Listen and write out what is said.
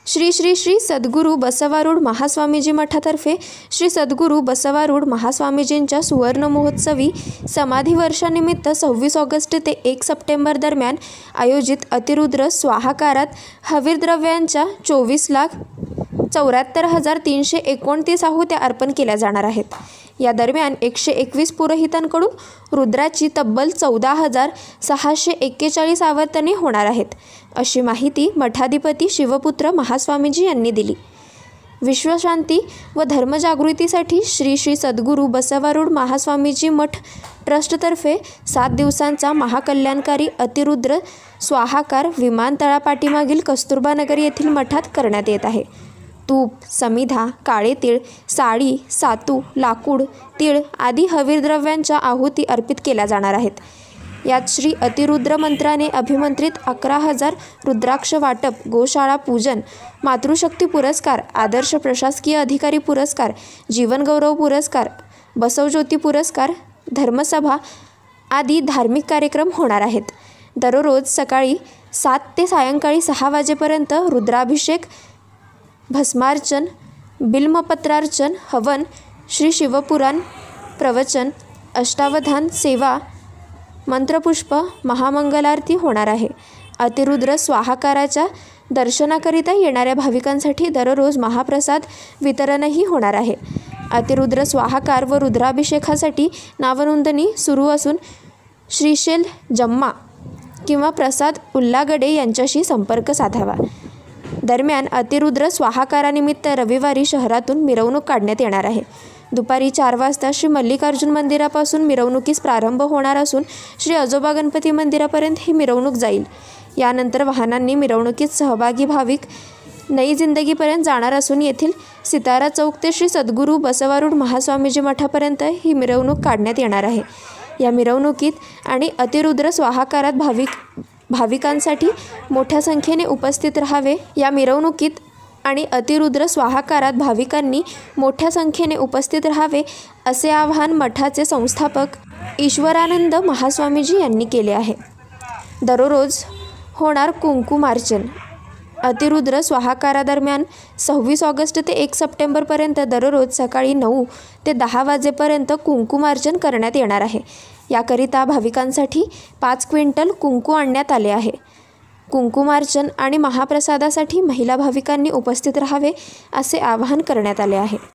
श्री श्री श्री सद्गुरू बसवारूढ महास्वामीजी मठातर्फे श्री सद्गुरू बसवारूढ महास्वामीजींच्या सुवर्ण महोत्सवी समाधी वर्षानिमित्त 26 ऑगस्ट ते 1 सप्टेंबर दरम्यान आयोजित अतिरुद्र स्वाहाकारात हविर्द्रव्यांच्या 24,74,329 आहुत्या अर्पण केल्या जाणार आहेत। या दरम्यान 121 पुरोहितांकडून रुद्राची तब्बल 14,641 आवर्तने होणार आहेत, अशी माहिती मठाधिपती शिवपुत्र महास्वामीजी यांनी दिली। विश्वशांती व धर्मजागृतीसाठी श्री श्री सद्गुरू बसवारूढ महास्वामीजी मठ ट्रस्टतर्फे 7 दिवसांचा महाकल्याणकारी अतिरुद्र स्वाहाकार विमानतळापाठीमागील कस्तुरबा नगर येथील मठात करण्यात येत आहे। तूप, समिधा, काळे तीळ, साळी, सातू, लाकूड, तीळ आदी हविर्द्रव्यांच्या आहुती अर्पित केल्या जाणार आहेत। यात श्री अतिरुद्र मंत्राने अभिमंत्रित 11,000 रुद्राक्ष वाटप, गोशाळा पूजन, मातृशक्ती पुरस्कार, आदर्श प्रशासकीय अधिकारी पुरस्कार, जीवनगौरव पुरस्कार, बसवज्योती पुरस्कार, धर्मसभा आदी धार्मिक कार्यक्रम होणार आहेत। दररोज सकाळी 7 ते सायंकाळी 6 वाजेपर्यंत रुद्राभिषेक, भस्मार्चन, बिल्वपत्रार्चन, हवन, श्री शिवपुराण प्रवचन, अष्टावधान सेवा, मंत्रपुष्प, महामंगलारती होणार आहे। अतिरुद्र स्वाहाकाराच्या दर्शनाकरिता येणाऱ्या भाविकांसाठी दररोज महाप्रसाद वितरणही होणार आहे। अतिरुद्र स्वाहाकार व रुद्राभिषेकासाठी नावनोंदणी सुरू असून श्रीशैल जम्मा किंवा प्रसाद उल्लागडे यांच्याशी संपर्क साधावा। दरम्यान अतिरुद्र स्वाहाकारानिमित्त रविवारी शहरातून मिरवणूक काढण्यात येणार आहे। दुपारी 4 वाजता श्री मल्लिकार्जुन मंदिरापासून मिरवणुकीस प्रारंभ होणार असून श्री आजोबा गणपती मंदिरापर्यंत ही मिरवणूक जाईल। यानंतर वाहनांनी मिरवणुकीत सहभागी भाविक नई जिंदगीपर्यंत जाणार असून येथील सितारा चौक ते श्री सद्गुरू बसवारूढ महास्वामीजी मठापर्यंत ही मिरवणूक काढण्यात येणार आहे। या मिरवणुकीत आणि अतिरुद्र स्वाहाकारात भाविकांसाठी मोठ्या संख्येने उपस्थित राहावे। या मिरवणुकीत आणि अतिरुद्र स्वाहाकारात भाविकांनी मोठ्या संख्येने उपस्थित राहावे असे आवाहन मठाचे संस्थापक ईश्वरानंद महास्वामीजी यांनी केले आहे। दररोज होणार कुंकुमार्चन। अतिरुद्र स्वाहाकारादरम्यान 26 ऑगस्ट ते 1 सप्टेंबरपर्यंत दररोज सकाळी 9 ते 10 वाजेपर्यंत कुंकुमार्चन करण्यात येणार आहे। याकरिता भाविकांसाठी 5 क्विंटल कुंकू आणण्यात आले आहे। कुंकुमार्चन आणि महाप्रसादासाठी महिला भाविकांनी उपस्थित राहावे असे आवाहन करण्यात आले आहे।